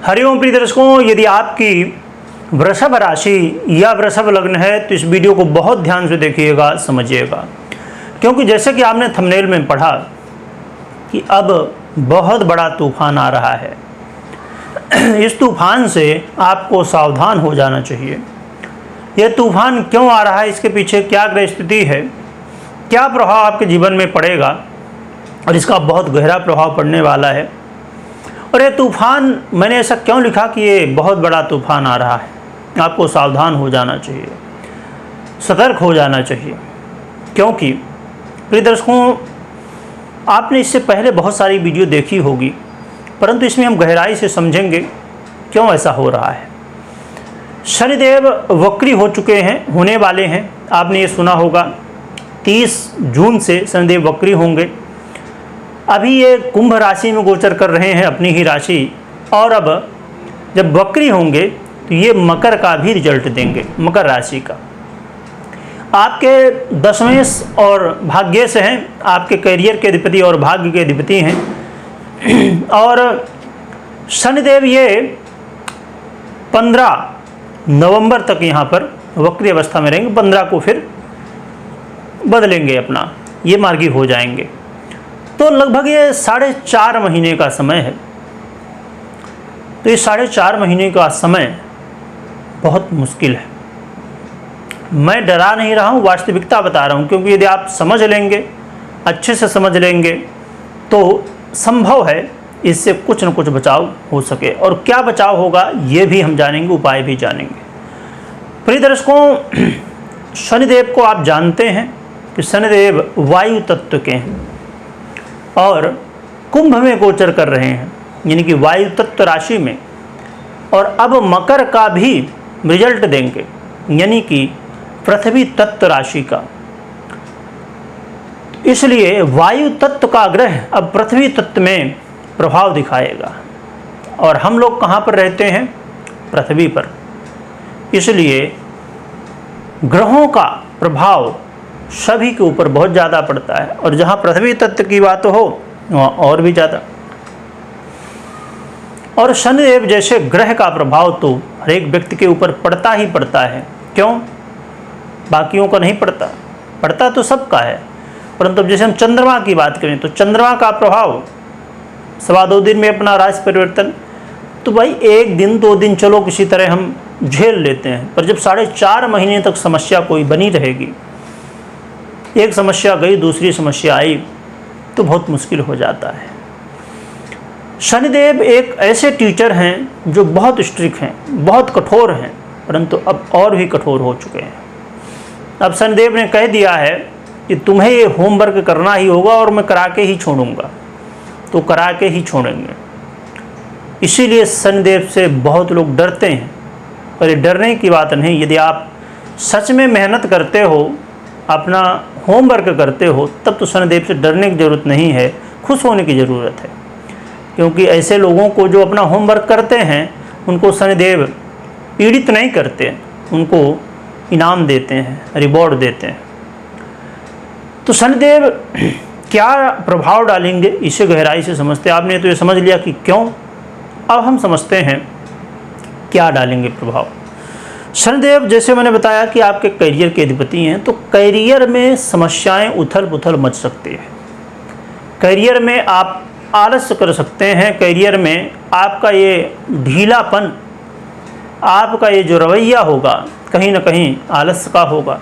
हरिओम प्रिय दर्शकों, यदि आपकी वृषभ राशि या वृषभ लग्न है तो इस वीडियो को बहुत ध्यान से देखिएगा, समझिएगा, क्योंकि जैसे कि आपने थंबनेल में पढ़ा कि अब बहुत बड़ा तूफान आ रहा है। इस तूफान से आपको सावधान हो जाना चाहिए। यह तूफान क्यों आ रहा है, इसके पीछे क्या ग्रह स्थिति है, क्या प्रभाव आपके जीवन में पड़ेगा और इसका बहुत गहरा प्रभाव पड़ने वाला है। और ये तूफान, मैंने ऐसा क्यों लिखा कि ये बहुत बड़ा तूफान आ रहा है, आपको सावधान हो जाना चाहिए, सतर्क हो जाना चाहिए। क्योंकि प्रिय दर्शकों, आपने इससे पहले बहुत सारी वीडियो देखी होगी, परंतु इसमें हम गहराई से समझेंगे क्यों ऐसा हो रहा है। शनिदेव वक्री हो चुके हैं, होने वाले हैं। आपने ये सुना होगा 30 जून से शनिदेव वक्री होंगे। अभी ये कुंभ राशि में गोचर कर रहे हैं, अपनी ही राशि, और अब जब वक्री होंगे तो ये मकर का भी रिजल्ट देंगे, मकर राशि का। आपके दशमेश और भाग्येश हैं, आपके करियर के अधिपति और भाग्य के अधिपति हैं। और शनिदेव ये 15 नवंबर तक यहाँ पर वक्री अवस्था में रहेंगे। 15 को फिर बदलेंगे, अपना ये मार्गी हो जाएंगे। तो लगभग ये 4.5 महीने का समय है। तो ये 4.5 महीने का समय बहुत मुश्किल है। मैं डरा नहीं रहा हूँ, वास्तविकता बता रहा हूँ, क्योंकि यदि आप समझ लेंगे, अच्छे से समझ लेंगे, तो संभव है इससे कुछ न कुछ बचाव हो सके। और क्या बचाव होगा ये भी हम जानेंगे, उपाय भी जानेंगे। प्रिय दर्शकों, शनिदेव को आप जानते हैं कि शनिदेव वायु तत्व के हैं और कुंभ में गोचर कर रहे हैं, यानी कि वायु तत्व राशि में, और अब मकर का भी रिजल्ट देंगे, यानी कि पृथ्वी तत्व राशि का। इसलिए वायु तत्व का ग्रह अब पृथ्वी तत्व में प्रभाव दिखाएगा। और हम लोग कहाँ पर रहते हैं? पृथ्वी पर। इसलिए ग्रहों का प्रभाव सभी के ऊपर बहुत ज़्यादा पड़ता है, और जहाँ पृथ्वी तत्व की बात हो वहाँ और भी ज़्यादा। और शनिदेव जैसे ग्रह का प्रभाव तो हर एक व्यक्ति के ऊपर पड़ता ही पड़ता है। क्यों? बाकियों का नहीं पड़ता, पड़ता तो सबका है। परंतु जैसे हम चंद्रमा की बात करें तो चंद्रमा का प्रभाव 2.25 दिन में अपना राशि परिवर्तन, तो भाई 1 दिन 2 दिन चलो किसी तरह हम झेल लेते हैं, पर जब 4.5 महीने तक समस्या कोई बनी रहेगी, एक समस्या गई दूसरी समस्या आई, तो बहुत मुश्किल हो जाता है। शनिदेव एक ऐसे टीचर हैं जो बहुत स्ट्रिक्ट हैं, बहुत कठोर हैं, परंतु अब और भी कठोर हो चुके हैं। अब शनिदेव ने कह दिया है कि तुम्हें ये होमवर्क करना ही होगा और मैं करा के ही छोड़ूंगा, तो करा के ही छोड़ेंगे। इसीलिए शनिदेव से बहुत लोग डरते हैं, पर ये डरने की बात नहीं। यदि आप सच में मेहनत करते हो, अपना होमवर्क करते हो, तब तो शनिदेव से डरने की ज़रूरत नहीं है, खुश होने की ज़रूरत है। क्योंकि ऐसे लोगों को जो अपना होमवर्क करते हैं उनको शनिदेव पीड़ित नहीं करते, उनको इनाम देते हैं, रिवॉर्ड देते हैं। तो शनिदेव क्या प्रभाव डालेंगे, इसे गहराई से समझते हैं। आपने तो ये समझ लिया कि क्यों, अब हम समझते हैं क्या डालेंगे प्रभाव। शनिदेव, जैसे मैंने बताया कि आपके करियर के अधिपति हैं, तो करियर में समस्याएं उथल पुथल मच सकती है। करियर में आप आलस्य कर सकते हैं, करियर में आपका ये ढीलापन, आपका ये जो रवैया होगा कहीं ना कहीं आलस्य का होगा।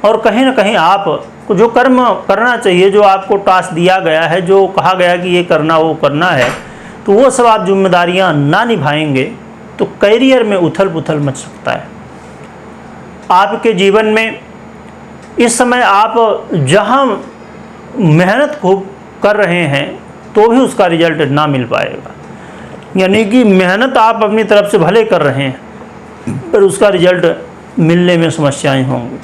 और कहीं ना कहीं आपको जो कर्म करना चाहिए, जो आपको टास्क दिया गया है, जो कहा गया कि ये करना वो करना है, तो वो सब आप जिम्मेदारियां ना निभाएंगे तो करियर में उथल पुथल मच सकता है। आपके जीवन में इस समय आप जहां मेहनत खूब कर रहे हैं तो भी उसका रिजल्ट ना मिल पाएगा। यानी कि मेहनत आप अपनी तरफ से भले कर रहे हैं, पर उसका रिजल्ट मिलने में समस्याएं होंगी।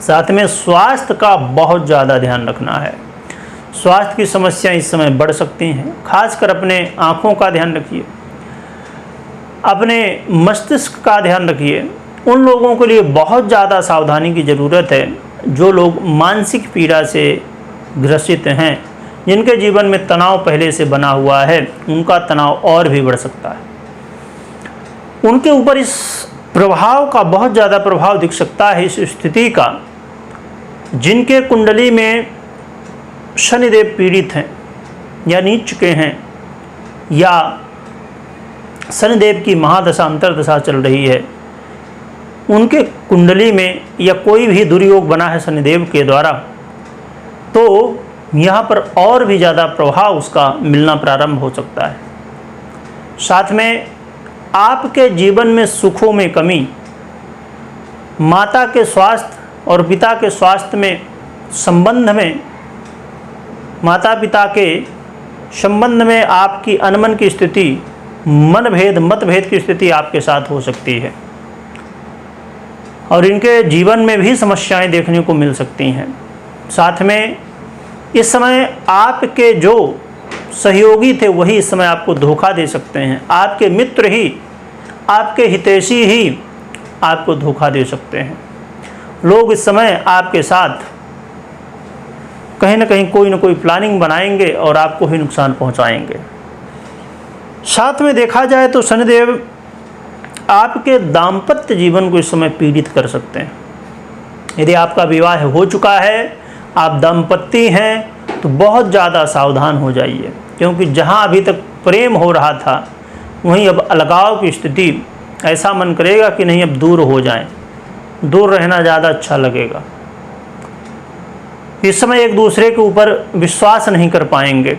साथ में स्वास्थ्य का बहुत ज़्यादा ध्यान रखना है। स्वास्थ्य की समस्याएं इस समय बढ़ सकती हैं। खासकर अपने आँखों का ध्यान रखिए, अपने मस्तिष्क का ध्यान रखिए। उन लोगों के लिए बहुत ज़्यादा सावधानी की ज़रूरत है जो लोग मानसिक पीड़ा से ग्रसित हैं जिनके जीवन में तनाव पहले से बना हुआ है उनका तनाव और भी बढ़ सकता है। उनके ऊपर इस प्रभाव का बहुत ज़्यादा प्रभाव दिख सकता है, इस स्थिति का। जिनके कुंडली में शनिदेव पीड़ित हैं या नीच चुके हैं, या शनिदेव की महादशा अंतर्दशा चल रही है, उनके कुंडली में या कोई भी दुर्योग बना है शनिदेव के द्वारा, तो यहाँ पर और भी ज़्यादा प्रभाव उसका मिलना प्रारंभ हो सकता है। साथ में आपके जीवन में सुखों में कमी, माता के स्वास्थ्य और पिता के स्वास्थ्य में संबंध में, माता पिता के संबंध में आपकी अनमन की स्थिति, मनभेद मतभेद की स्थिति आपके साथ हो सकती है, और इनके जीवन में भी समस्याएं देखने को मिल सकती हैं। साथ में इस समय आपके जो सहयोगी थे वही इस समय आपको धोखा दे सकते हैं। आपके मित्र ही, आपके हितैषी ही आपको धोखा दे सकते हैं। लोग इस समय आपके साथ कहीं ना कहीं कोई ना कोई प्लानिंग बनाएंगे और आपको ही नुकसान पहुंचाएंगे। साथ में देखा जाए तो शनिदेव आपके दाम्पत्य जीवन को इस समय पीड़ित कर सकते हैं। यदि आपका विवाह हो चुका है, आप दंपत्ति हैं, तो बहुत ज़्यादा सावधान हो जाइए, क्योंकि जहां अभी तक प्रेम हो रहा था वहीं अब अलगाव की स्थिति, ऐसा मन करेगा कि नहीं अब दूर हो जाएं, दूर रहना ज़्यादा अच्छा लगेगा। इस समय एक दूसरे के ऊपर विश्वास नहीं कर पाएंगे,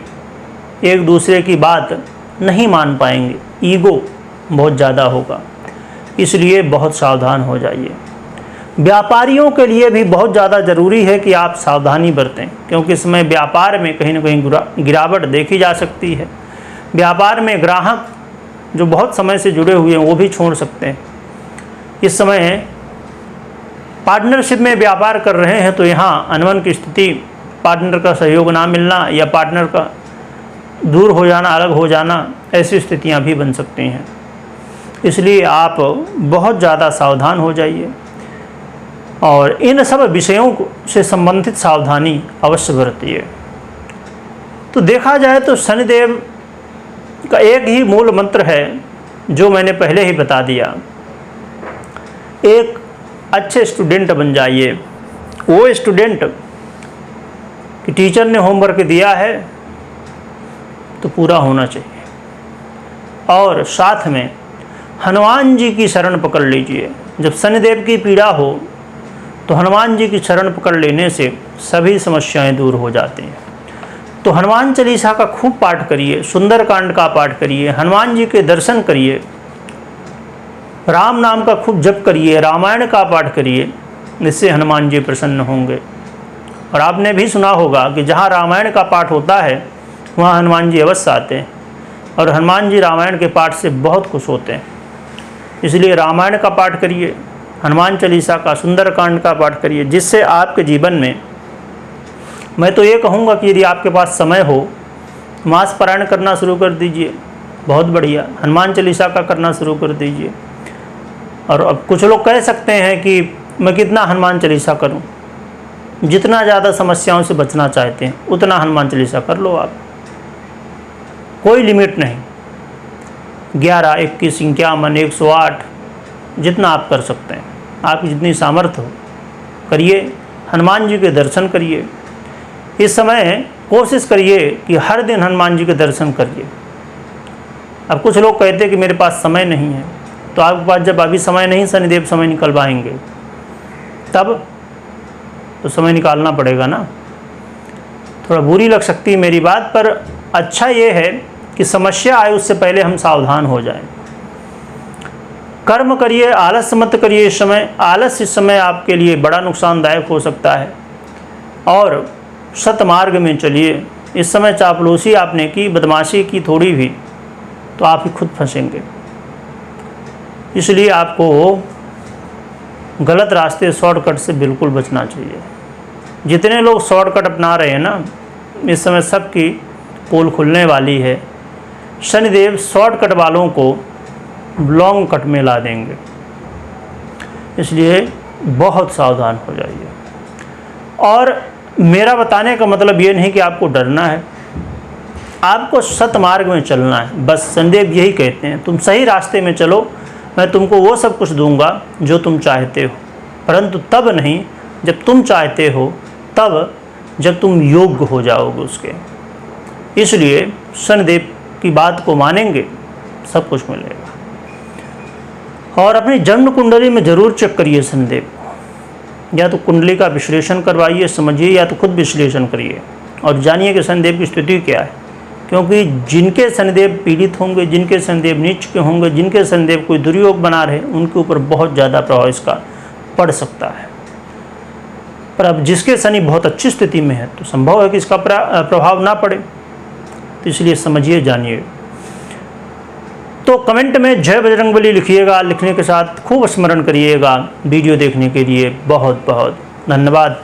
एक दूसरे की बात नहीं मान पाएंगे, ईगो बहुत ज़्यादा होगा, इसलिए बहुत सावधान हो जाइए। व्यापारियों के लिए भी बहुत ज़्यादा ज़रूरी है कि आप सावधानी बरतें, क्योंकि इस समय व्यापार में कहीं ना कहीं गिरावट देखी जा सकती है। व्यापार में ग्राहक जो बहुत समय से जुड़े हुए हैं वो भी छोड़ सकते हैं। इस समय पार्टनरशिप में व्यापार कर रहे हैं तो यहाँ अनबन की स्थिति, पार्टनर का सहयोग ना मिलना या पार्टनर का दूर हो जाना, अलग हो जाना, ऐसी स्थितियाँ भी बन सकती हैं। इसलिए आप बहुत ज़्यादा सावधान हो जाइए और इन सब विषयों से संबंधित सावधानी अवश्य बरतिए। तो देखा जाए तो शनिदेव का एक ही मूल मंत्र है जो मैंने पहले ही बता दिया। एक अच्छे स्टूडेंट बन जाइए। वो स्टूडेंट कि टीचर ने होमवर्क दिया है तो पूरा होना चाहिए, और साथ में हनुमान जी की शरण पकड़ लीजिए। जब शनिदेव की पीड़ा हो तो हनुमान जी की शरण पकड़ लेने से सभी समस्याएं दूर हो जाती हैं। तो हनुमान चालीसा का खूब पाठ करिए, सुंदरकांड का पाठ करिए, हनुमान जी के दर्शन करिए, राम नाम का खूब जप करिए, रामायण का पाठ करिए, इससे हनुमान जी प्रसन्न होंगे। और आपने भी सुना होगा कि जहाँ रामायण का पाठ होता है वहाँ हनुमान जी अवश्य आते हैं, और हनुमान जी रामायण के पाठ से बहुत खुश होते हैं। इसलिए रामायण का पाठ करिए, हनुमान चालीसा का, सुंदरकांड का पाठ करिए, जिससे आपके जीवन में, मैं तो ये कहूँगा कि यदि आपके पास समय हो, मास पारायण करना शुरू कर दीजिए, बहुत बढ़िया, हनुमान चालीसा का करना शुरू कर दीजिए। और अब कुछ लोग कह सकते हैं कि मैं कितना हनुमान चालीसा करूं, जितना ज़्यादा समस्याओं से बचना चाहते हैं उतना हनुमान चालीसा कर लो आप, कोई लिमिट नहीं। 11, 21, 51, 108 जितना आप कर सकते हैं, आपकी जितनी सामर्थ्य हो करिए। हनुमान जी के दर्शन करिए। इस समय कोशिश करिए कि हर दिन हनुमान जी के दर्शन करिए। अब कुछ लोग कहते हैं कि मेरे पास समय नहीं है, तो आपके पास जब अभी समय नहीं, शनिदेव समय निकलवाएंगे, तब तो समय निकालना पड़ेगा ना। थोड़ा बुरी लग सकती है मेरी बात, पर अच्छा ये है कि समस्या आए उससे पहले हम सावधान हो जाएं। कर्म करिए, आलस मत करिए। इस समय आलस इस समय आपके लिए बड़ा नुकसानदायक हो सकता है, और सतमार्ग में चलिए। इस समय चापलूसी आपने की, बदमाशी की थोड़ी भी, तो आप ही खुद फंसेंगे। इसलिए आपको गलत रास्ते, शॉर्टकट से बिल्कुल बचना चाहिए। जितने लोग शॉर्टकट अपना रहे हैं ना, इस समय सबकी पोल खुलने वाली है। शनिदेव शॉर्टकट वालों को लॉन्ग कट में ला देंगे, इसलिए बहुत सावधान हो जाइए। और मेरा बताने का मतलब ये नहीं कि आपको डरना है, आपको सतमार्ग में चलना है। बस शनिदेव यही कहते हैं, तुम सही रास्ते में चलो, मैं तुमको वो सब कुछ दूंगा जो तुम चाहते हो, परंतु तब नहीं जब तुम चाहते हो, तब जब तुम योग्य हो जाओगे उसके। इसलिए शनिदेव की बात को मानेंगे, सब कुछ मिलेगा। और अपनी जन्म कुंडली में ज़रूर चेक करिए शनिदेव को, या तो कुंडली का विश्लेषण करवाइए, समझिए, या तो खुद विश्लेषण करिए और जानिए कि शनिदेव की स्थिति क्या है। क्योंकि जिनके शनिदेव पीड़ित होंगे, जिनके शनिदेव नीच के होंगे, जिनके शनिदेव कोई दुर्योग बना रहे, उनके ऊपर बहुत ज़्यादा प्रभाव इसका पड़ सकता है। पर अब जिसके शनि बहुत अच्छी स्थिति में है तो संभव है कि इसका प्रभाव ना पड़े। तो इसलिए समझिए, जानिए। तो कमेंट में जय बजरंगबली लिखिएगा, लिखने के साथ खूब स्मरण करिएगा। वीडियो देखने के लिए बहुत बहुत धन्यवाद।